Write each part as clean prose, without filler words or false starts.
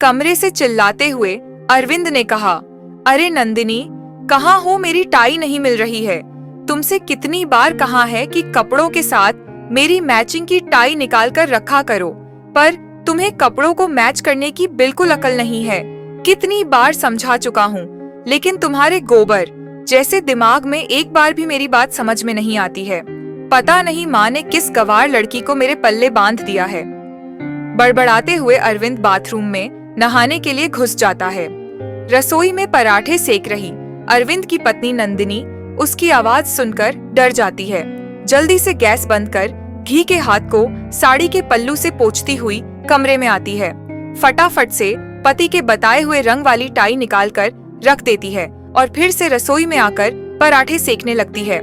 कमरे से चिल्लाते हुए अरविंद ने कहा, अरे नंदिनी, कहाँ हो? मेरी टाई नहीं मिल रही है। तुमसे कितनी बार कहा है कि कपड़ों के साथ मेरी मैचिंग की टाई निकाल कर रखा करो, पर तुम्हें कपड़ों को मैच करने की बिल्कुल अकल नहीं है। कितनी बार समझा चुका हूँ, लेकिन तुम्हारे गोबर जैसे दिमाग में एक बार भी मेरी बात समझ में नहीं आती है। पता नहीं माँ ने किस गवार लड़की को मेरे पल्ले बांध दिया है। बड़बड़ाते हुए अरविंद बाथरूम में नहाने के लिए घुस जाता है। रसोई में पराठे सेक रही अरविंद की पत्नी नंदिनी उसकी आवाज सुनकर डर जाती है। जल्दी से गैस बंद कर घी के हाथ को साड़ी के पल्लू से पोंछती हुई कमरे में आती है। फटाफट से पति के बताए हुए रंग वाली टाई निकालकर रख देती है और फिर से रसोई में आकर पराठे सेकने लगती है।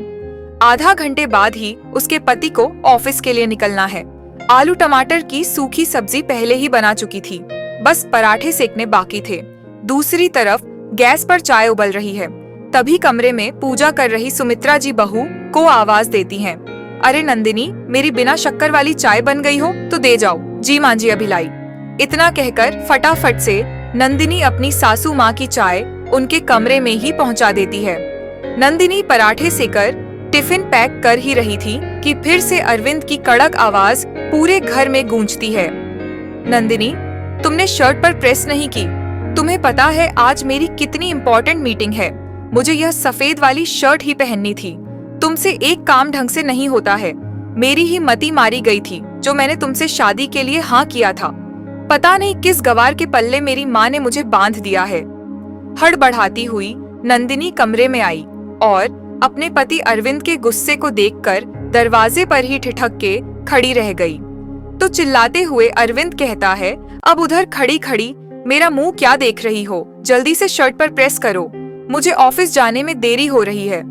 आधा घंटे बाद ही उसके पति को ऑफिस के लिए निकलना है। आलू टमाटर की सूखी सब्जी पहले ही बना चुकी थी, बस पराठे सेकने बाकी थे। दूसरी तरफ गैस पर चाय उबल रही है। तभी कमरे में पूजा कर रही सुमित्रा जी बहू को आवाज देती हैं, अरे नंदिनी, मेरी बिना शक्कर वाली चाय बन गई हो तो दे जाओ। जी माँ जी, अभी लाई। इतना कहकर फटाफट से नंदिनी अपनी सासू माँ की चाय उनके कमरे में ही पहुँचा देती है। नंदिनी पराठे सेकर टिफिन पैक कर ही रही थी कि फिर से अरविंद की कड़क आवाज पूरे घर में गूंजती है, नंदिनी, तुमने शर्ट पर प्रेस नहीं की। तुम्हें पता है आज मेरी कितनी इम्पोर्टेंट मीटिंग है। मुझे यह सफेद वाली शर्ट ही पहननी थी। तुमसे एक काम ढंग से नहीं होता है। मेरी ही मती मारी गई थी जो मैंने तुमसे शादी के लिए हाँ किया था। पता नहीं किस गवार के पल्ले मेरी माँ ने मुझे बांध दिया है। हड़बड़ाती हुई नंदिनी कमरे में आई और अपने पति अरविंद के गुस्से को देखकर दरवाजे पर ही ठिठक के खड़ी रह गई। तो चिल्लाते हुए अरविंद कहता है, अब उधर खड़ी खड़ी मेरा मुंह क्या देख रही हो? जल्दी से शर्ट पर प्रेस करो, मुझे ऑफिस जाने में देरी हो रही है।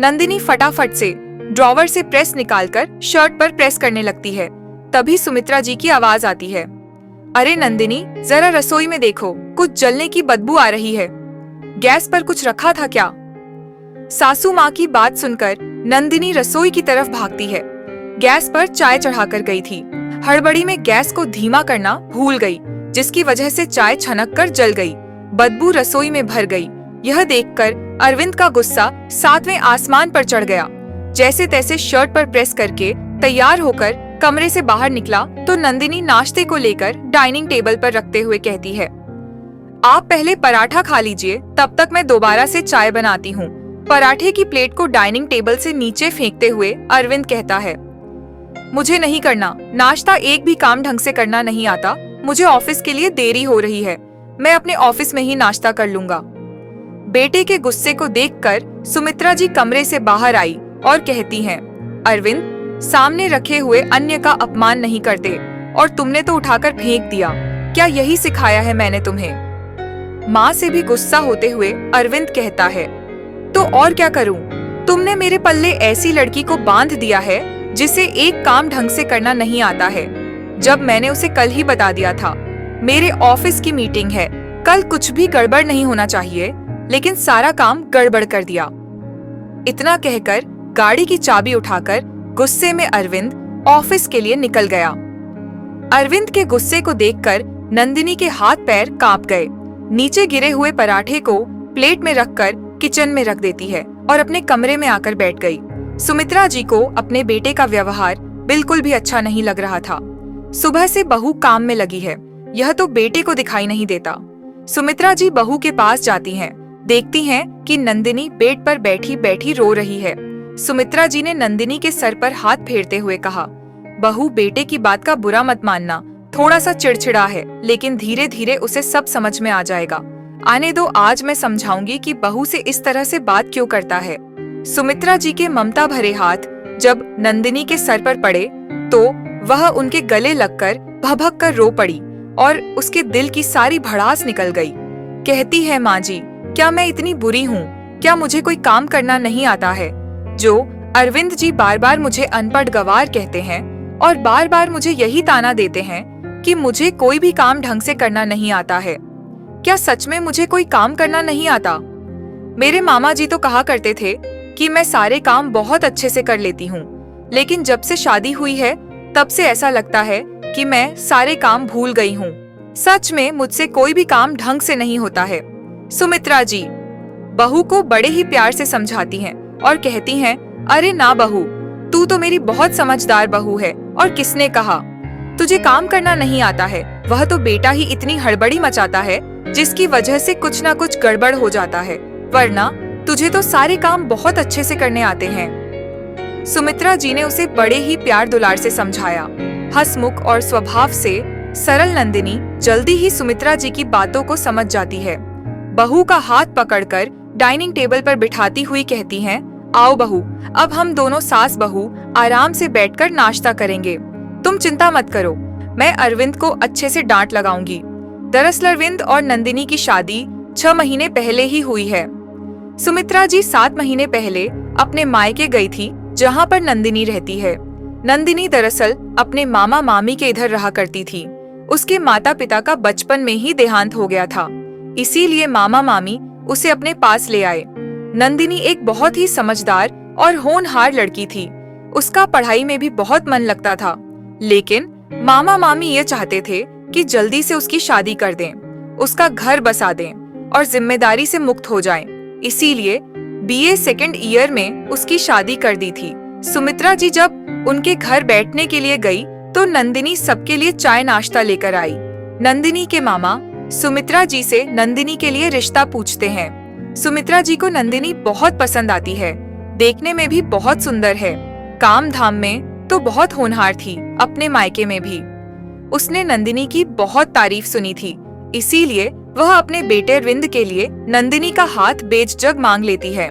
नंदिनी फटाफट से ड्रॉवर से प्रेस निकालकर शर्ट पर प्रेस करने लगती है। तभी सुमित्रा जी की आवाज आती है, अरे नंदिनी, जरा रसोई में देखो, कुछ जलने की बदबू आ रही है। गैस पर कुछ रखा था क्या? सासू माँ की बात सुनकर नंदिनी रसोई की तरफ भागती है। गैस पर चाय चढ़ाकर गई थी। हड़बड़ी में गैस को धीमा करना भूल गई, जिसकी वजह से चाय छनक कर जल गई। बदबू रसोई में भर गई। यह देखकर अरविंद का गुस्सा सातवें आसमान पर चढ़ गया। जैसे तैसे शर्ट पर प्रेस करके तैयार होकर कमरे से बाहर निकला तो नंदिनी नाश्ते को लेकर डाइनिंग टेबल पर रखते हुए कहती है, आप पहले पराठा खा लीजिए, तब तक मैं दोबारा से चाय बनाती हूँ। पराठे की प्लेट को डाइनिंग टेबल से नीचे फेंकते हुए अरविंद कहता है, मुझे नहीं करना नाश्ता, एक भी काम ढंग से करना नहीं आता। मुझे ऑफिस के लिए देरी हो रही है, मैं अपने ऑफिस में ही नाश्ता कर लूंगा। बेटे के गुस्से को देखकर सुमित्रा जी कमरे से बाहर आई और कहती हैं, अरविंद, सामने रखे हुए अन्य का अपमान नहीं करते, और तुमने तो उठाकर फेंक दिया। क्या यही सिखाया है मैंने तुम्हें? माँ से भी गुस्सा होते हुए अरविंद कहता है, तो और क्या करूं? तुमने मेरे पल्ले ऐसी लड़की को बांध दिया है जिसे एक काम ढंग से करना नहीं आता है। जब मैंने उसे कल ही बता दिया था, मेरे ऑफिस की मीटिंग है, कल कुछ भी गड़बड़ नहीं होना चाहिए, लेकिन सारा काम गड़बड़ कर दिया। इतना कहकर गाड़ी की चाबी उठाकर गुस्से में अरविंद ऑफिस के लिए निकल गया। अरविंद के गुस्से को देखकर नंदिनी के हाथ पैर कांप गए। नीचे गिरे हुए पराठे को प्लेट में रखकर किचन में रख देती है और अपने कमरे में आकर बैठ गई। सुमित्रा जी को अपने बेटे का व्यवहार बिल्कुल भी अच्छा नहीं लग रहा था। सुबह से बहू काम में लगी है, यह तो बेटे को दिखाई नहीं देता। सुमित्रा जी बहू के पास जाती हैं, देखती हैं कि नंदिनी बेड पर बैठी बैठी रो रही है। सुमित्रा जी ने नंदिनी के सर पर हाथ फेरते हुए कहा, बहू, बेटे की बात का बुरा मत मानना, थोड़ा सा चिड़चिड़ा है, लेकिन धीरे धीरे उसे सब समझ में आ जाएगा। आने दो, आज मैं समझाऊंगी कि बहू से इस तरह से बात क्यों करता है। सुमित्रा जी के ममता भरे हाथ जब नंदिनी के सर पर पड़े तो वह उनके गले लगकर भभक कर रो पड़ी और उसके दिल की सारी भड़ास निकल गई। कहती है, माँ जी, क्या मैं इतनी बुरी हूँ? क्या मुझे कोई काम करना नहीं आता है? जो अरविंद जी बार बार मुझे अनपढ़ गवार कहते हैं और बार बार मुझे यही ताना देते हैं कि मुझे कोई भी काम ढंग से करना नहीं आता है। क्या सच में मुझे कोई काम करना नहीं आता? मेरे मामा जी तो कहा करते थे कि मैं सारे काम बहुत अच्छे से कर लेती हूँ, लेकिन जब से शादी हुई है तब से ऐसा लगता है कि मैं सारे काम भूल गई हूँ। सच में मुझसे कोई भी काम ढंग से नहीं होता है। सुमित्रा जी बहू को बड़े ही प्यार से समझाती हैं और कहती हैं, अरे ना बहू, तू तो मेरी बहुत समझदार बहू है। और किसने कहा तुझे काम करना नहीं आता है? वह तो बेटा ही इतनी हड़बड़ी मचाता है जिसकी वजह से कुछ ना कुछ गड़बड़ हो जाता है, वरना तुझे तो सारे काम बहुत अच्छे से करने आते हैं। सुमित्रा जी ने उसे बड़े ही प्यार दुलार से समझाया। हंसमुख और स्वभाव से सरल नंदिनी जल्दी ही सुमित्रा जी की बातों को समझ जाती है। बहू का हाथ पकड़कर डाइनिंग टेबल पर बिठाती हुई कहती हैं, आओ बहू, अब हम दोनों सास बहू आराम से बैठकर नाश्ता करेंगे। तुम चिंता मत करो, मैं अरविंद को अच्छे से डांट लगाऊंगी। दरअसल अरविंद और नंदिनी की शादी 6 महीने पहले ही हुई है। सुमित्रा जी 7 महीने पहले अपने मायके गई थी, जहाँ पर नंदिनी रहती है। नंदिनी दरअसल अपने मामा मामी के इधर रहा करती थी। उसके माता पिता का बचपन में ही देहांत हो गया था, इसीलिए मामा मामी उसे अपने पास ले आए। नंदिनी एक बहुत ही समझदार और होनहार लड़की थी। उसका पढ़ाई में भी बहुत मन लगता था, लेकिन मामा मामी ये चाहते थे कि जल्दी से उसकी शादी कर दें, उसका घर बसा दें और जिम्मेदारी से मुक्त हो जाएं। इसीलिए बीए सेकंड ईयर में उसकी शादी कर दी थी। सुमित्रा जी जब उनके घर बैठने के लिए गई तो नंदिनी सबके लिए चाय नाश्ता लेकर आई। नंदिनी के मामा सुमित्रा जी से नंदिनी के लिए रिश्ता पूछते हैं। सुमित्रा जी को नंदिनी बहुत पसंद आती है, देखने में भी बहुत सुंदर है, काम धाम में तो बहुत होनहार थी, अपने मायके में भी। उसने नंदिनी की बहुत तारीफ सुनी थी, इसीलिए वह अपने बेटे अरविंद के लिए नंदिनी का हाथ बेझिझक मांग लेती है।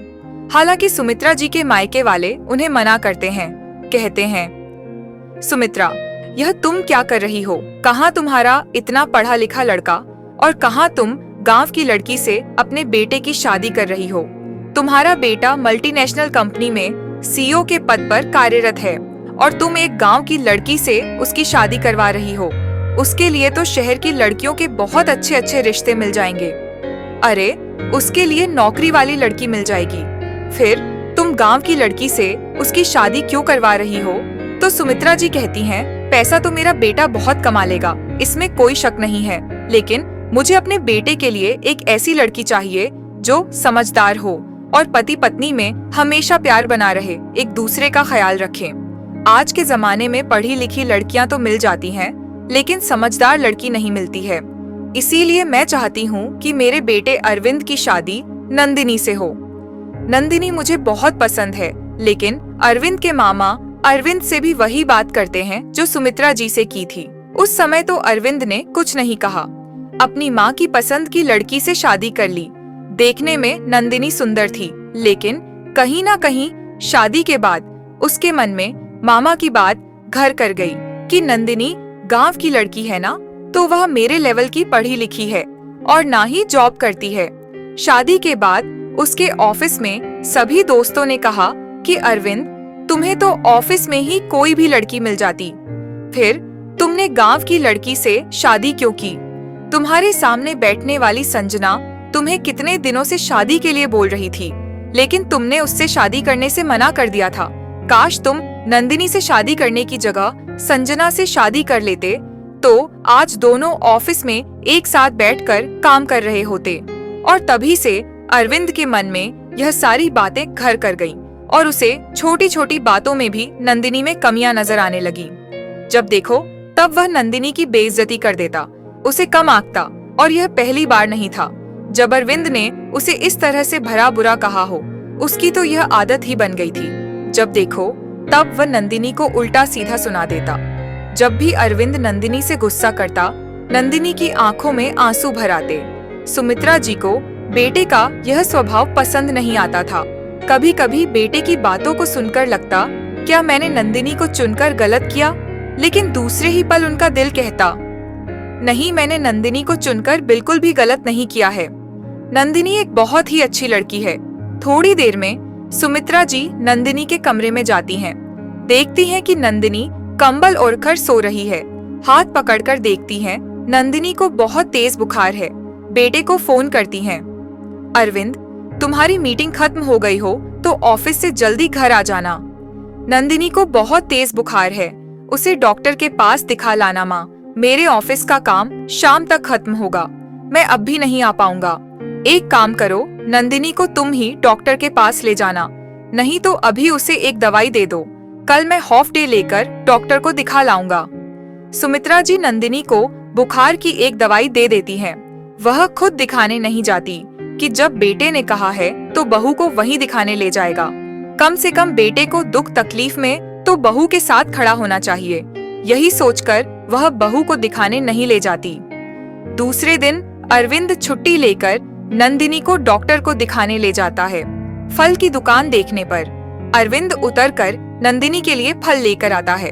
हालांकि सुमित्रा जी के मायके वाले उन्हें मना करते हैं, कहते हैं, सुमित्रा यह तुम क्या कर रही हो? कहाँ तुम्हारा इतना पढ़ा लिखा लड़का और कहाँ तुम गांव की लड़की से अपने बेटे की शादी कर रही हो? तुम्हारा बेटा मल्टीनेशनल कंपनी में सीईओ के पद पर कार्यरत है और तुम एक गांव की लड़की से उसकी शादी करवा रही हो। उसके लिए तो शहर की लड़कियों के बहुत अच्छे अच्छे रिश्ते मिल जाएंगे। अरे उसके लिए नौकरी वाली लड़की मिल जाएगी, फिर तुम गांव की लड़की से उसकी शादी क्यों करवा रही हो? तो सुमित्रा जी कहती हैं, पैसा तो मेरा बेटा बहुत कमा लेगा, इसमें कोई शक नहीं है, लेकिन मुझे अपने बेटे के लिए एक ऐसी लड़की चाहिए जो समझदार हो और पति पत्नी में हमेशा प्यार बना रहे, एक दूसरे का ख्याल रखें। आज के जमाने में पढ़ी लिखी लड़कियां तो मिल जाती हैं, लेकिन समझदार लड़की नहीं मिलती है। इसीलिए मैं चाहती हूँ कि मेरे बेटे अरविंद की शादी नंदिनी से हो। नंदिनी मुझे बहुत पसंद है, लेकिन अरविंद के मामा अरविंद से भी वही बात करते हैं जो सुमित्रा जी से की थी। उस समय तो अरविंद ने कुछ नहीं कहा, अपनी माँ की पसंद की लड़की से शादी कर ली। देखने में नंदिनी सुंदर थी, लेकिन कहीं ना कहीं शादी के बाद उसके मन में मामा की बात घर कर गई कि नंदिनी गांव की लड़की है ना, तो वह मेरे लेवल की पढ़ी लिखी है और ना ही जॉब करती है। शादी के बाद उसके ऑफिस में सभी दोस्तों ने कहा कि अरविंद, तुम्हें तो ऑफिस में ही कोई भी लड़की मिल जाती, फिर तुमने गांव की लड़की से शादी क्यों की? तुम्हारे सामने बैठने वाली संजना तुम्हें कितने दिनों से शादी के लिए बोल रही थी, लेकिन तुमने उससे शादी करने से मना कर दिया था। काश तुम नंदिनी से शादी करने की जगह संजना से शादी कर लेते, तो आज दोनों ऑफिस में एक साथ बैठकर काम कर रहे होते। और तभी से अरविंद के मन में यह सारी बातें घर कर गईं और उसे छोटी छोटी बातों में भी नंदिनी में कमियां नजर आने लगी। जब देखो तब वह नंदिनी की बेइज्जती कर देता, उसे कम आंकता, और यह पहली बार नहीं था जब अरविंद ने उसे इस तरह से भला बुरा कहा हो। उसकी तो यह आदत ही बन गई थी, जब देखो तब वह नंदिनी को उल्टा सीधा सुना देता। जब भी अरविंद नंदिनी से गुस्सा करता, नंदिनी की आंखों में आंसू भर आते। सुमित्रा जी को बेटे का यह स्वभाव पसंद नहीं आता था। कभी कभी बेटे की बातों को सुनकर लगता, क्या मैंने नंदिनी को चुनकर गलत किया? लेकिन दूसरे ही पल उनका दिल कहता, नहीं, मैंने नंदिनी को चुनकर बिल्कुल भी गलत नहीं किया है। नंदिनी एक बहुत ही अच्छी लड़की है। थोड़ी देर में सुमित्रा जी नंदिनी के कमरे में जाती हैं। देखती हैं कि नंदिनी कंबल ओढ़कर सो रही है। हाथ पकड़कर देखती हैं, नंदिनी को बहुत तेज बुखार है। बेटे को फोन करती हैं, अरविंद, तुम्हारी मीटिंग खत्म हो गई हो तो ऑफिस से जल्दी घर आ जाना। नंदिनी को बहुत तेज बुखार है, उसे डॉक्टर के पास दिखा लाना माँ। मेरे ऑफिस का काम शाम तक खत्म होगा, मैं अब भी नहीं आ पाऊंगा। एक काम करो, नंदिनी को तुम ही डॉक्टर के पास ले जाना, नहीं तो अभी उसे एक दवाई दे दो। कल मैं हाफ डे लेकर डॉक्टर को दिखा लाऊंगा। सुमित्रा जी नंदिनी को बुखार की एक दवाई दे देती हैं। वह खुद दिखाने नहीं जाती कि जब बेटे ने कहा है तो बहू को वहीं दिखाने ले जाएगा। कम से कम बेटे को दुख तकलीफ में तो बहू के साथ खड़ा होना चाहिए। यही सोचकर वह बहू को दिखाने नहीं ले जाती। दूसरे दिन अरविंद छुट्टी लेकर नंदिनी को डॉक्टर को दिखाने ले जाता है। फल की दुकान देखने पर अरविंद उतरकर नंदिनी के लिए फल लेकर आता है।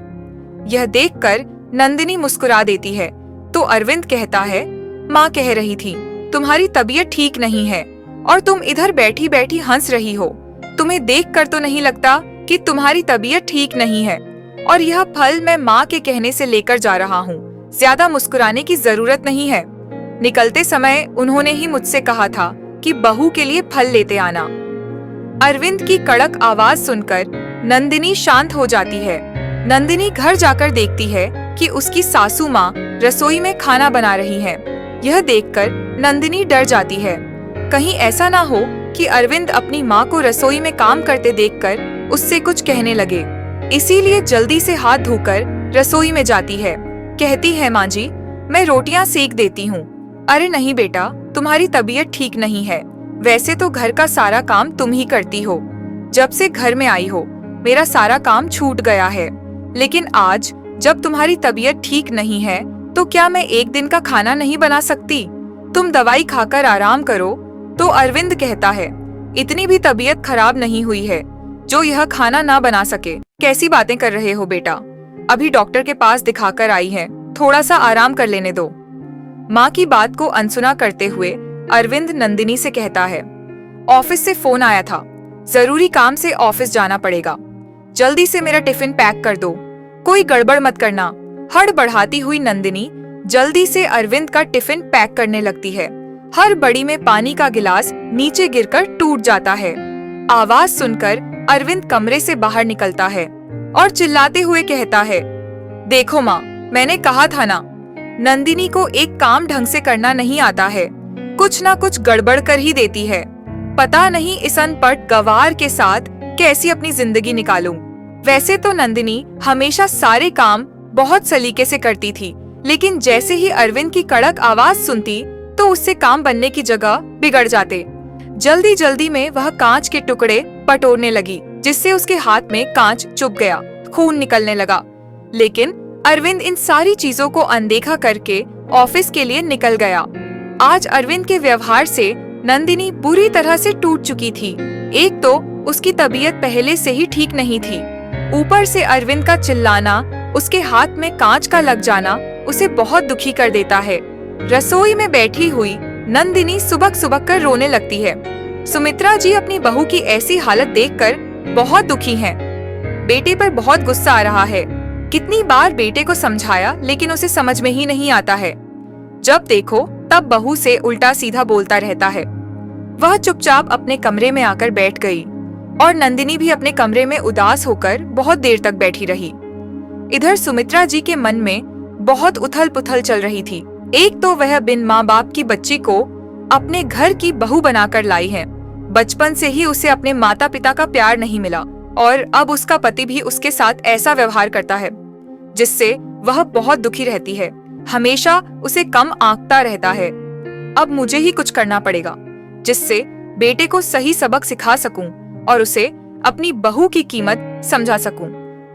यह देखकर नंदिनी मुस्कुरा देती है तो अरविंद कहता है, माँ कह रही थी तुम्हारी तबीयत ठीक नहीं है और तुम इधर बैठी बैठी हंस रही हो। तुम्हें देखकर तो नहीं लगता कि तुम्हारी तबीयत ठीक नहीं है, और यह फल मैं माँ के कहने से लेकर जा रहा हूँ। ज्यादा मुस्कुराने की जरूरत नहीं है। निकलते समय उन्होंने ही मुझसे कहा था कि बहू के लिए फल लेते आना। अरविंद की कड़क आवाज सुनकर नंदिनी शांत हो जाती है। नंदिनी घर जाकर देखती है कि उसकी सासू माँ रसोई में खाना बना रही है। यह देखकर नंदिनी डर जाती है, कहीं ऐसा ना हो कि अरविंद अपनी माँ को रसोई में काम करते देखकर उससे कुछ कहने लगे। इसीलिए जल्दी से हाथ धोकर रसोई में जाती है। कहती है, माँ जी मैं रोटियां सेक देती हूँ। अरे नहीं बेटा, तुम्हारी तबीयत ठीक नहीं है। वैसे तो घर का सारा काम तुम ही करती हो। जब से घर में आई हो मेरा सारा काम छूट गया है, लेकिन आज जब तुम्हारी तबीयत ठीक नहीं है तो क्या मैं एक दिन का खाना नहीं बना सकती? तुम दवाई खाकर आराम करो। तो अरविंद कहता है, इतनी भी तबीयत खराब नहीं हुई है जो यह खाना ना बना सके। कैसी बातें कर रहे हो बेटा, अभी डॉक्टर के पास दिखाकर आई है, थोड़ा सा आराम कर लेने दो। माँ की बात को अनसुना करते हुए अरविंद नंदिनी से कहता है, ऑफिस से फोन आया था, जरूरी काम से ऑफिस जाना पड़ेगा। जल्दी से मेरा टिफिन पैक कर दो, कोई गड़बड़ मत करना। हड़बड़ाती हुई नंदिनी जल्दी से अरविंद का टिफिन पैक करने लगती है। हर बड़ी में पानी का गिलास नीचे गिरकर टूट जाता है। आवाज सुनकर अरविंद कमरे से बाहर निकलता है और चिल्लाते हुए कहता है, देखो माँ, मैंने कहा था ना, नंदिनी को एक काम ढंग से करना नहीं आता है, कुछ ना कुछ गड़बड़ कर ही देती है। पता नहीं इस अनपढ़ गवार के साथ कैसी अपनी जिंदगी निकालूं। वैसे तो नंदिनी हमेशा सारे काम बहुत सलीके से करती थी, लेकिन जैसे ही अरविंद की कड़क आवाज सुनती तो उससे काम बनने की जगह बिगड़ जाते। जल्दी जल्दी में वह कांच के टुकड़े पटोरने लगी, जिससे उसके हाथ में कांच चुभ गया, खून निकलने लगा। लेकिन अरविंद इन सारी चीजों को अनदेखा करके ऑफिस के लिए निकल गया। आज अरविंद के व्यवहार से नंदिनी बुरी तरह से टूट चुकी थी। एक तो उसकी तबीयत पहले से ही ठीक नहीं थी, ऊपर से अरविंद का चिल्लाना, उसके हाथ में कांच का लग जाना उसे बहुत दुखी कर देता है। रसोई में बैठी हुई नंदिनी सुबक सुबक कर रोने लगती है। सुमित्रा जी अपनी बहू की ऐसी हालत देखकर बहुत दुखी हैं। बेटे पर बहुत गुस्सा आ रहा है। कितनी बार बेटे को समझाया लेकिन उसे समझ में ही नहीं आता है। जब देखो तब बहू से उल्टा सीधा बोलता रहता है। वह चुपचाप अपने कमरे में आकर बैठ गई और नंदिनी भी अपने कमरे में उदास होकर बहुत देर तक बैठी रही। इधर सुमित्रा जी के मन में बहुत उथल पुथल चल रही थी। एक तो वह बिन माँ बाप की बच्ची को अपने घर की बहू बनाकर लाई है। बचपन से ही उसे अपने माता पिता का प्यार नहीं मिला और अब उसका पति भी उसके साथ ऐसा व्यवहार करता है जिससे वह बहुत दुखी रहती है। हमेशा उसे कम आंकता रहता है। अब मुझे ही कुछ करना पड़ेगा जिससे बेटे को सही सबक सिखा सकूं और उसे अपनी बहू की कीमत समझा सकूं,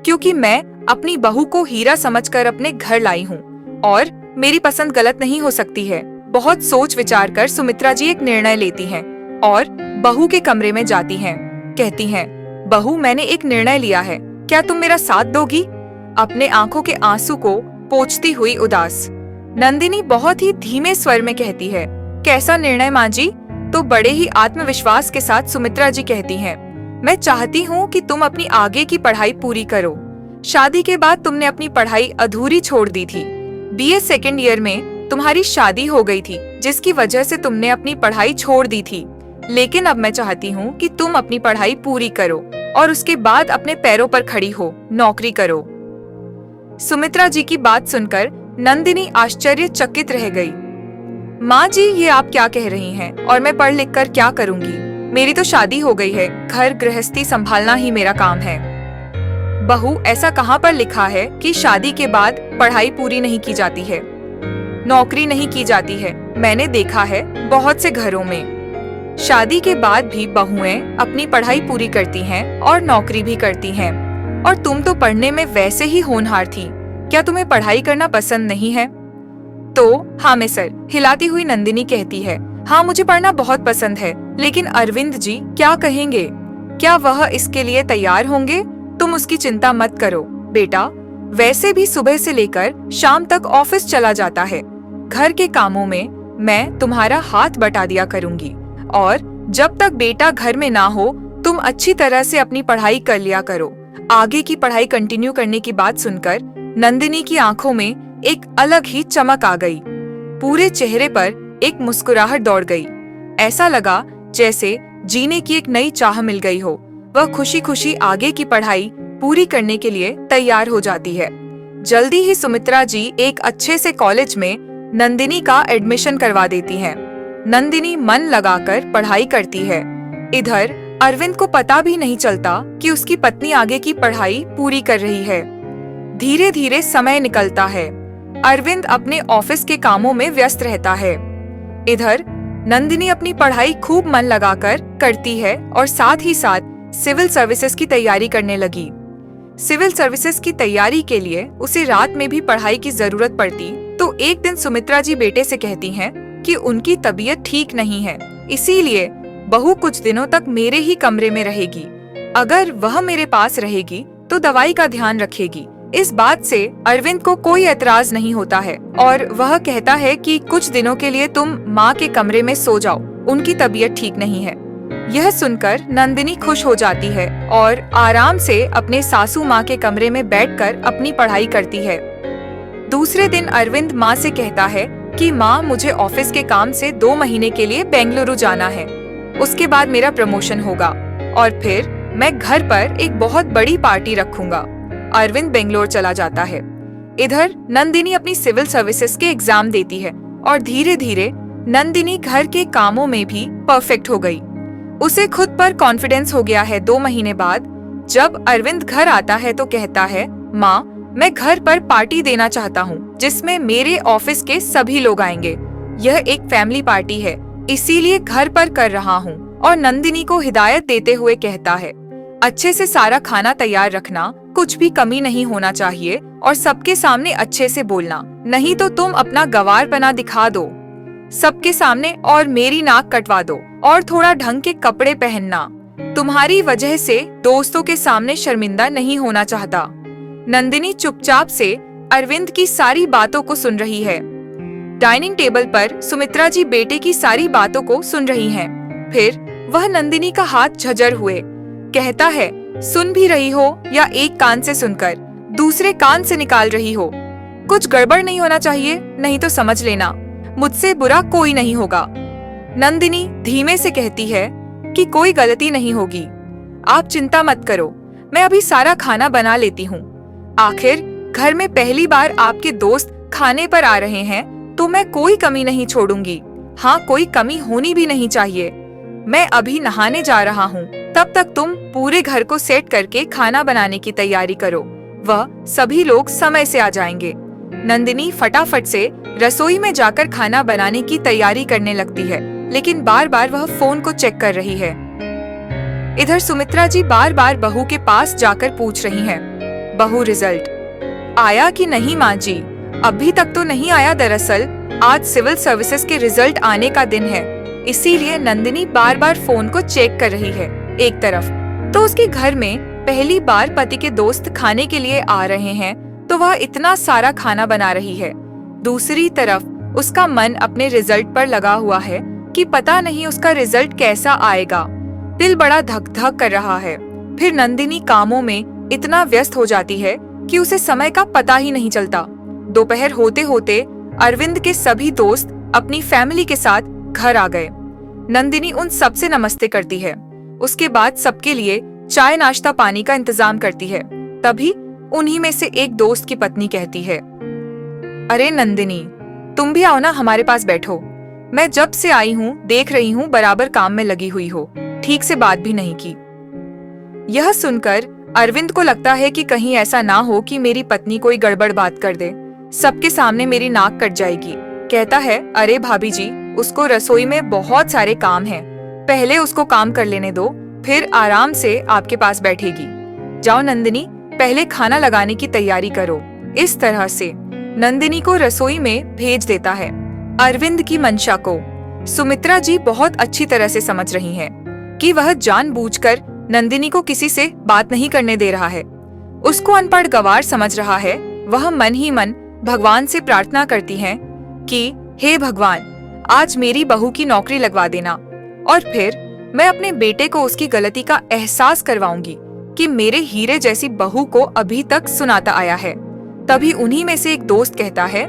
क्योंकि मैं अपनी बहू को हीरा समझकर अपने घर लाई हूं और मेरी पसंद गलत नहीं हो सकती है। बहुत सोच विचार कर सुमित्रा जी एक निर्णय लेती हैं और बहू के कमरे में जाती हैं। कहती हैं, बहू मैंने एक निर्णय लिया है, क्या तुम मेरा साथ दोगी? अपने आंखों के आंसू को पोंछती हुई उदास नंदिनी बहुत ही धीमे स्वर में कहती है, कैसा निर्णय माँ जी? तो बड़े ही आत्मविश्वास के साथ सुमित्रा जी कहती हैं, मैं चाहती हूँ कि तुम अपनी आगे की पढ़ाई पूरी करो। शादी के बाद तुमने अपनी पढ़ाई अधूरी छोड़ दी थी। बीए सेकेंड ईयर में तुम्हारी शादी हो गई थी, जिसकी वजह से तुमने अपनी पढ़ाई छोड़ दी थी। लेकिन अब मैं चाहती हूँ कि तुम अपनी पढ़ाई पूरी करो और उसके बाद अपने पैरों पर खड़ी हो, नौकरी करो। सुमित्रा जी की बात सुनकर नंदिनी आश्चर्यचकित रह गई। माँ जी, ये आप क्या कह रही हैं? और मैं पढ़ लिख कर क्या करूंगी? मेरी तो शादी हो गई है, घर गृहस्थी संभालना ही मेरा काम है। बहू, ऐसा कहाँ पर लिखा है कि शादी के बाद पढ़ाई पूरी नहीं की जाती है, नौकरी नहीं की जाती है? मैंने देखा है बहुत से घरों में शादी के बाद भी बहुएं अपनी पढ़ाई पूरी करती हैं और नौकरी भी करती हैं। और तुम तो पढ़ने में वैसे ही होनहार थी, क्या तुम्हें पढ़ाई करना पसंद नहीं है? तो हाँ मैं सर, हिलाती हुई नंदिनी कहती है, हाँ मुझे पढ़ना बहुत पसंद है, लेकिन अरविंद जी क्या कहेंगे? क्या वह इसके लिए तैयार होंगे? तुम उसकी चिंता मत करो बेटा, वैसे भी सुबह से लेकर शाम तक ऑफिस चला जाता है। घर के कामों में मैं तुम्हारा हाथ बटा दिया करूंगी, और जब तक बेटा घर में ना हो तुम अच्छी तरह से अपनी पढ़ाई कर लिया करो। आगे की पढ़ाई कंटिन्यू करने की बात सुनकर नंदिनी की आंखों में एक अलग ही चमक आ गई। पूरे चेहरे पर एक मुस्कुराहट दौड़ गई। ऐसा लगा जैसे जीने की एक नई चाह मिल गई हो। वह खुशी खुशी आगे की पढ़ाई पूरी करने के लिए तैयार हो जाती है। जल्दी ही सुमित्रा जी एक अच्छे से कॉलेज में नंदिनी का एडमिशन करवा देती हैं। नंदिनी मन लगाकर पढ़ाई करती है। इधर अरविंद को पता भी नहीं चलता कि उसकी पत्नी आगे की पढ़ाई पूरी कर रही है। धीरे धीरे समय निकलता है। अरविंद अपने ऑफिस के कामों में व्यस्त रहता है। इधर नंदिनी अपनी पढ़ाई खूब मन लगाकर करती है और साथ ही साथ सिविल सर्विसेज की तैयारी करने लगी। सिविल सर्विसेज की तैयारी के लिए उसे रात में भी पढ़ाई की जरूरत पड़ती। तो एक दिन सुमित्रा जी बेटे से कहती हैं कि उनकी तबीयत ठीक नहीं है, इसीलिए बहू कुछ दिनों तक मेरे ही कमरे में रहेगी। अगर वह मेरे पास रहेगी तो दवाई का ध्यान रखेगी। इस बात से अरविंद को कोई एतराज नहीं होता है और वह कहता है कि कुछ दिनों के लिए तुम माँ के कमरे में सो जाओ, उनकी तबीयत ठीक नहीं है। यह सुनकर नंदिनी खुश हो जाती है और आराम से अपने सासू माँ के कमरे में बैठकर अपनी पढ़ाई करती है। दूसरे दिन अरविंद माँ से कहता है कि माँ, मुझे ऑफिस के काम से 2 महीने के लिए बेंगलुरु जाना है। उसके बाद मेरा प्रमोशन होगा और फिर मैं घर पर एक बहुत बड़ी पार्टी रखूंगा। अरविंद बेंगलोर चला जाता है। इधर नंदिनी अपनी सिविल सर्विसेज के एग्जाम देती है और धीरे धीरे नंदिनी घर के कामों में भी परफेक्ट हो गई। उसे खुद पर कॉन्फिडेंस हो गया है। 2 महीने बाद जब अरविंद घर आता है तो कहता है, माँ, मैं घर पर पार्टी देना चाहता हूँ जिसमें मेरे ऑफिस के सभी लोग आएंगे। यह एक फैमिली पार्टी है, इसीलिए घर पर कर रहा हूँ। और नंदिनी को हिदायत देते हुए कहता है, अच्छे से सारा खाना तैयार रखना, कुछ भी कमी नहीं होना चाहिए और सबके सामने अच्छे से बोलना, नहीं तो तुम अपना गंवारपना दिखा दो सबके सामने और मेरी नाक कटवा दो। और थोड़ा ढंग के कपड़े पहनना, तुम्हारी वजह से दोस्तों के सामने शर्मिंदा नहीं होना चाहता। नंदिनी चुपचाप से अरविंद की सारी बातों को सुन रही है। डाइनिंग टेबल पर सुमित्रा जी बेटे की सारी बातों को सुन रही हैं। फिर वह नंदिनी का हाथ झजर हुए कहता है, सुन भी रही हो या एक कान से सुनकर दूसरे कान से निकाल रही हो? कुछ गड़बड़ नहीं होना चाहिए, नहीं तो समझ लेना मुझसे बुरा कोई नहीं होगा। नंदिनी धीमे से कहती है कि कोई गलती नहीं होगी, आप चिंता मत करो, मैं अभी सारा खाना बना लेती हूँ। आखिर घर में पहली बार आपके दोस्त खाने पर आ रहे हैं तो मैं कोई कमी नहीं छोड़ूंगी। हाँ, कोई कमी होनी भी नहीं चाहिए। मैं अभी नहाने जा रहा हूँ, तब तक तुम पूरे घर को सेट करके खाना बनाने की तैयारी करो, वह सभी लोग समय से आ जाएंगे। नंदिनी फटाफट से रसोई में जाकर खाना बनाने की तैयारी करने लगती है, लेकिन बार बार वह फोन को चेक कर रही है। इधर सुमित्रा जी बार बार बहू के पास जाकर पूछ रही हैं, बहू रिजल्ट आया कि नहीं माँ जी? अभी तक तो नहीं आया। दरअसल आज सिविल सर्विसेज के रिजल्ट आने का दिन है, इसीलिए नंदिनी बार बार फोन को चेक कर रही है। एक तरफ तो उसके घर में पहली बार पति के दोस्त खाने के लिए आ रहे हैं तो वह इतना सारा खाना बना रही है। दूसरी तरफ उसका मन अपने रिजल्ट पर लगा हुआ है कि पता नहीं उसका रिजल्ट कैसा आएगा। दिल बड़ा धक धक कर रहा है। फिर नंदिनी कामों में इतना व्यस्त हो जाती है कि उसे समय का पता ही नहीं चलता। दोपहर होते होते अरविंद के सभी दोस्त अपनी फैमिली के साथ घर आ गए। नंदिनी उन सब से नमस्ते करती है। उसके बाद सबके लिए चाय नाश्ता पानी का इंतजाम करती है। तभी उन्हीं में से एक दोस्त की पत्नी कहती है, अरे नंदिनी, तुम भी आओ ना, हमारे पास बैठो। मैं जब से आई हूँ देख रही हूँ बराबर काम में लगी हुई हो, ठीक से बात भी नहीं की। यह सुनकर अरविंद को लगता है कि कहीं ऐसा ना हो कि मेरी पत्नी कोई गड़बड़ बात कर दे, सबके सामने मेरी नाक कट जाएगी। कहता है, अरे भाभी जी, उसको रसोई में बहुत सारे काम हैं, पहले उसको काम कर लेने दो, फिर आराम से आपके पास बैठेगी। जाओ नंदिनी, पहले खाना लगाने की तैयारी करो। इस तरह से नंदिनी को रसोई में भेज देता है। अरविंद की मंशा को सुमित्रा जी बहुत अच्छी तरह से समझ रही हैं कि वह जानबूझकर नंदिनी को किसी से बात नहीं करने दे रहा है। उसको अनपढ़ गंवार समझ रहा है। वह मन ही मन भगवान से प्रार्थना करती हैं कि हे भगवान, आज मेरी बहू की नौकरी लगवा देना और फिर मैं अपने बेटे को उसकी गलती का एहसास करवाऊंगी कि मेरे हीरे जैसी बहू को अभी तक सुनाता आया है। तभी उन्हीं में से एक दोस्त कहता है,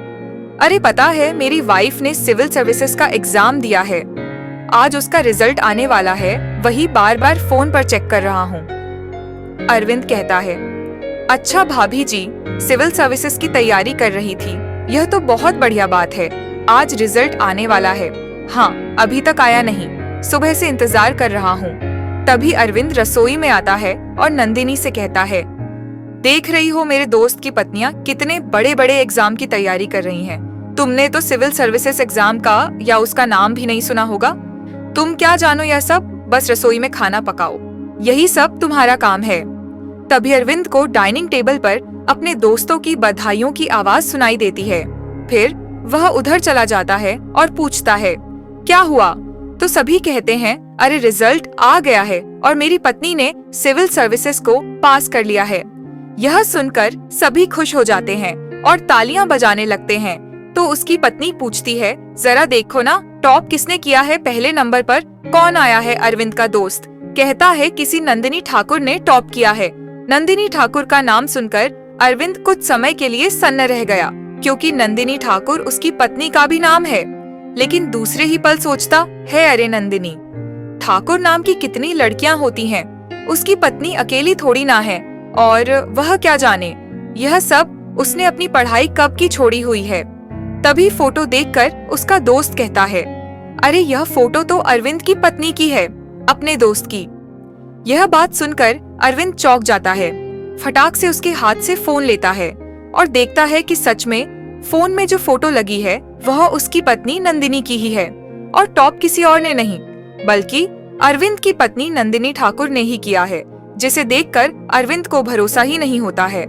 अरे पता है, मेरी वाइफ ने सिविल सर्विसेज का एग्जाम दिया है, आज उसका रिजल्ट आने वाला है, वही बार बार फोन पर चेक कर रहा हूँ। अरविंद कहता है, अच्छा भाभी जी, सिविल सर्विसेज की तैयारी कर रही थी, यह तो बहुत बढ़िया बात है, आज रिजल्ट आने वाला है। हाँ, अभी तक आया नहीं, सुबह से इंतजार कर रहा हूँ। तभी अरविंद रसोई में आता है और नंदिनी से कहता है, देख रही हो मेरे दोस्त की पत्नियां कितने बड़े बड़े एग्जाम की तैयारी कर रही हैं। तुमने तो सिविल सर्विसेज एग्जाम का या उसका नाम भी नहीं सुना होगा। तुम क्या जानो यह सब, बस रसोई में खाना पकाओ, यही सब तुम्हारा काम है। तभी अरविंद को डाइनिंग टेबल पर अपने दोस्तों की बधाइयों की आवाज सुनाई देती है। फिर वह उधर चला जाता है और पूछता है, क्या हुआ? तो सभी कहते हैं, अरे रिजल्ट आ गया है और मेरी पत्नी ने सिविल सर्विसेज को पास कर लिया है। यह सुनकर सभी खुश हो जाते हैं और तालियां बजाने लगते हैं। तो उसकी पत्नी पूछती है, जरा देखो ना, टॉप किसने किया है, पहले नंबर पर कौन आया है? अरविंद का दोस्त कहता है, किसी नंदिनी ठाकुर ने टॉप किया है। नंदिनी ठाकुर का नाम सुनकर अरविंद कुछ समय के लिए सन्न रह गया, क्योंकि नंदिनी ठाकुर उसकी पत्नी का भी नाम है। लेकिन दूसरे ही पल सोचता है, अरे नंदिनी ठाकुर नाम की कितनी लड़कियां होती हैं, उसकी पत्नी अकेली थोड़ी ना है, और वह क्या जाने यह सब उसने अपनी पढ़ाई कब की छोड़ी हुई है। तभी फोटो देखकर उसका दोस्त कहता है, अरे यह फोटो तो अरविंद की पत्नी की है, अपने दोस्त की। यह बात सुनकर अरविंद चौंक जाता है, फटाक से उसके हाथ से फोन लेता है और देखता है कि सच में फोन में जो फोटो लगी है वह उसकी पत्नी नंदिनी की ही है और टॉप किसी और ने नहीं, बल्कि अरविंद की पत्नी नंदिनी ठाकुर ने ही किया है, जिसे देखकर अरविंद को भरोसा ही नहीं होता है।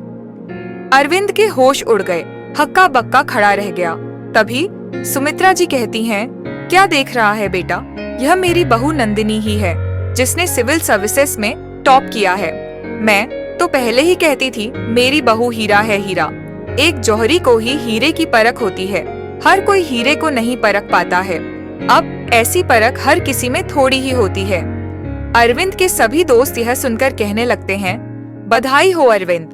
अरविंद के होश उड़ गए, हक्का बक्का खड़ा रह गया। तभी सुमित्रा जी कहती हैं, क्या देख रहा है बेटा, यह मेरी बहू नंदिनी ही है, जिसने सिविल सर्विसेज में टॉप किया है। मैं तो पहले ही कहती थी, मेरी बहू हीरा है हीरा। एक जौहरी को ही हीरे की परख होती है, हर कोई हीरे को नहीं परख पाता है। अब ऐसी परख हर किसी में थोड़ी ही होती है। अरविंद के सभी दोस्त यह सुनकर कहने लगते हैं, बधाई हो अरविंद,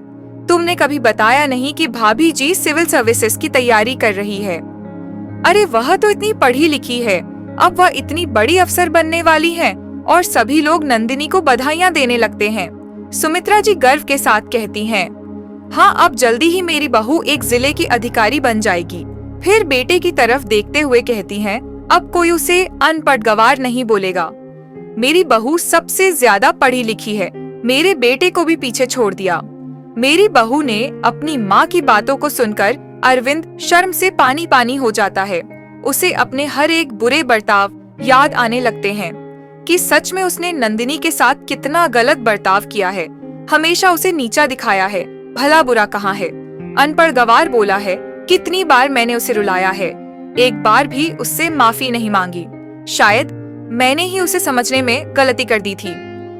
तुमने कभी बताया नहीं कि भाभी जी सिविल सर्विसेज की तैयारी कर रही है। अरे वह तो इतनी पढ़ी लिखी है, अब वह इतनी बड़ी अफसर बनने वाली है, और सभी लोग नंदिनी को बधाइयां देने लगते हैं। सुमित्रा जी गर्व के साथ कहती हैं, हाँ, अब जल्दी ही मेरी बहू एक जिले की अधिकारी बन जाएगी। फिर बेटे की तरफ देखते हुए कहती हैं, अब कोई उसे अनपढ़ गंवार नहीं बोलेगा। मेरी बहू सबसे ज्यादा पढ़ी लिखी है, मेरे बेटे को भी पीछे छोड़ दिया। मेरी बहू ने अपनी माँ की बातों को सुनकर अरविंद शर्म से पानी पानी हो जाता है। उसे अपने हर एक बुरे बर्ताव याद आने लगते हैं कि सच में उसने नंदिनी के साथ कितना गलत बर्ताव किया है। हमेशा उसे नीचा दिखाया है, भला बुरा कहाँ है, अनपढ़ गंवार बोला है, कितनी बार मैंने उसे रुलाया है, एक बार भी उससे माफी नहीं मांगी। शायद मैंने ही उसे समझने में गलती कर दी थी।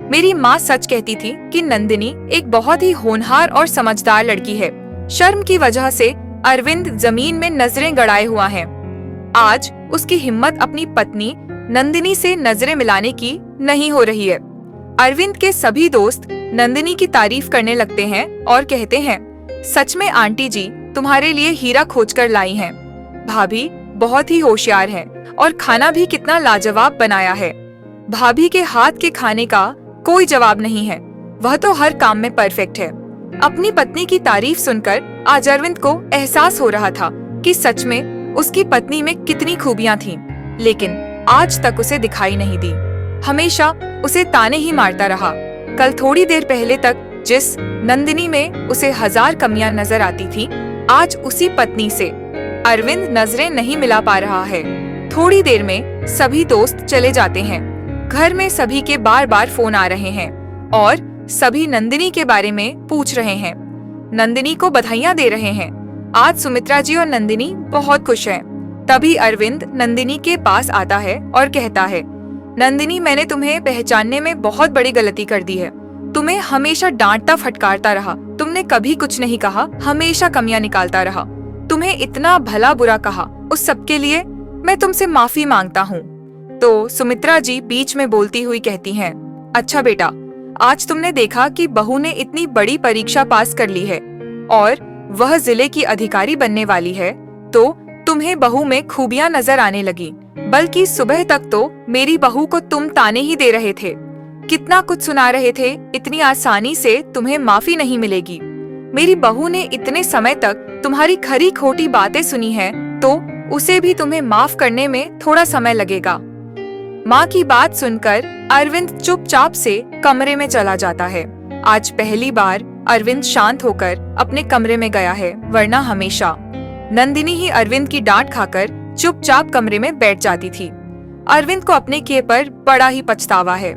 मेरी माँ सच कहती थी कि नंदिनी एक बहुत ही होनहार और समझदार लड़की है। शर्म की वजह से अरविंद जमीन में नजरें गड़ाए हुआ है। आज उसकी हिम्मत अपनी पत्नी नंदिनी से नजरें मिलाने की नहीं हो रही है। अरविंद के सभी दोस्त नंदिनी की तारीफ करने लगते हैं और कहते हैं, सच में आंटी जी तुम्हारे लिए हीरा खोजकर लाई हैं। भाभी बहुत ही होशियार है और खाना भी कितना लाजवाब बनाया है। भाभी के हाथ के खाने का कोई जवाब नहीं है, वह तो हर काम में परफेक्ट है। अपनी पत्नी की तारीफ सुनकर आज अरविंद को एहसास हो रहा था कि सच में उसकी पत्नी में कितनी खूबियां थीं, लेकिन आज तक उसे दिखाई नहीं दी। हमेशा उसे ताने ही मारता रहा। कल थोड़ी देर पहले तक जिस नंदिनी में उसे 1000 कमियां नजर आती थीं, आज उसी पत्नी से अरविंद नजरें नहीं मिला पा रहा है। थोड़ी देर में सभी दोस्त चले जाते हैं। घर में सभी के बार बार फोन आ रहे हैं और सभी नंदिनी के बारे में पूछ रहे हैं, नंदिनी को बधाइयां दे रहे हैं। आज सुमित्रा जी और नंदिनी बहुत खुश हैं। तभी अरविंद नंदिनी के पास आता है और कहता है, नंदिनी, मैंने तुम्हें पहचानने में बहुत बड़ी गलती कर दी है। तुम्हें हमेशा डांटता फटकारता रहा, तुमने कभी कुछ नहीं कहा, हमेशा कमियां निकालता रहा। तुम्हें इतना भला बुरा कहा, उस सब के लिए मैं तुमसे माफी मांगता हूँ। तो सुमित्रा जी बीच में बोलती हुई कहती हैं, अच्छा बेटा, आज तुमने देखा कि बहू ने इतनी बड़ी परीक्षा पास कर ली है और वह जिले की अधिकारी बनने वाली है, तो तुम्हें बहू में खूबियां नजर आने लगी। बल्कि सुबह तक तो मेरी बहू को तुम ताने ही दे रहे थे, कितना कुछ सुना रहे थे। इतनी आसानी से तुम्हें माफी नहीं मिलेगी। मेरी बहू ने इतने समय तक तुम्हारी खरी खोटी बातें सुनी हैं, तो उसे भी तुम्हें माफ करने में थोड़ा समय लगेगा। माँ की बात सुनकर अरविंद चुपचाप से कमरे में चला जाता है। आज पहली बार अरविंद शांत होकर अपने कमरे में गया है, वरना हमेशा नंदिनी ही अरविंद की डांट खाकर चुपचाप कमरे में बैठ जाती थी। अरविंद को अपने किए पर बड़ा ही पछतावा है।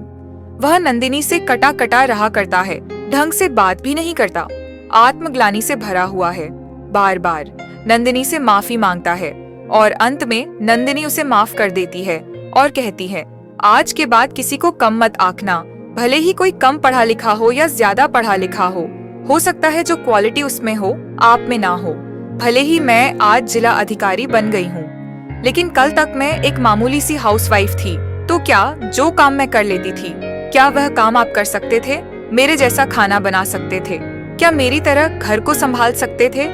वह नंदिनी से कटा कटा रहा करता है, ढंग से बात भी नहीं करता, आत्मग्लानि से भरा हुआ है। बार बार नंदिनी से माफी मांगता है और अंत में नंदिनी उसे माफ कर देती है और कहती है, आज के बाद किसी को कम मत आंकना, भले ही कोई कम पढ़ा लिखा हो या ज्यादा पढ़ा लिखा हो सकता है जो क्वालिटी उसमें हो आप में ना हो। भले ही मैं आज जिला अधिकारी बन गई हूँ, लेकिन कल तक मैं एक मामूली सी हाउसवाइफ थी, तो क्या जो काम मैं कर लेती थी, क्या वह काम आप कर सकते थे? मेरे जैसा खाना बना सकते थे? क्या मेरी तरह घर को संभाल सकते थे?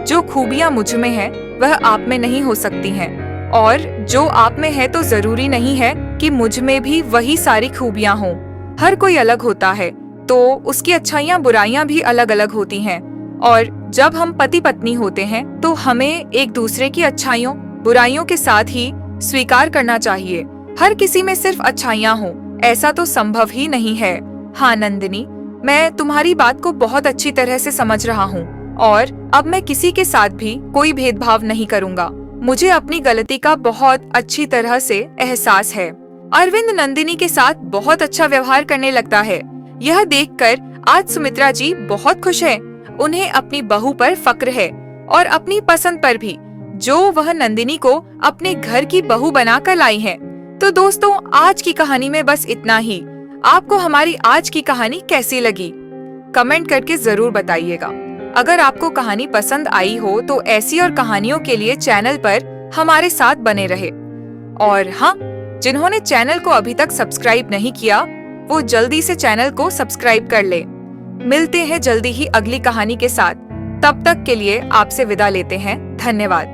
जो खूबियां मुझ में है वह आप में नहीं हो सकती हैं, और जो आप में है तो जरूरी नहीं है कि मुझ में भी वही सारी खूबियां हों। हर कोई अलग होता है, तो उसकी अच्छाइयां बुराइयां भी अलग अलग होती हैं। और जब हम पति पत्नी होते हैं तो हमें एक दूसरे की अच्छाइयों बुराइयों के साथ ही स्वीकार करना चाहिए। हर किसी में सिर्फ अच्छाइयां हों ऐसा तो संभव ही नहीं है। हाँ नंदिनी, मैं तुम्हारी बात को बहुत अच्छी तरह से समझ रहा हूँ और अब मैं किसी के साथ भी कोई भेदभाव नहीं करूँगा। मुझे अपनी गलती का बहुत अच्छी तरह से एहसास है। अरविंद नंदिनी के साथ बहुत अच्छा व्यवहार करने लगता है। यह देखकर आज सुमित्रा जी बहुत खुश है। उन्हें अपनी बहू पर फक्र है और अपनी पसंद पर भी, जो वह नंदिनी को अपने घर की बहू बनाकर लाई है। तो दोस्तों, आज की कहानी में बस इतना ही। आपको हमारी आज की कहानी कैसी लगी? कमेंट करके जरूर बताइएगा। अगर आपको कहानी पसंद आई हो तो ऐसी और कहानियों के लिए चैनल पर हमारे साथ बने रहे। और हाँ, जिन्होंने चैनल को अभी तक सब्सक्राइब नहीं किया वो जल्दी से चैनल को सब्सक्राइब कर ले। मिलते हैं जल्दी ही अगली कहानी के साथ। तब तक के लिए आपसे विदा लेते हैं। धन्यवाद।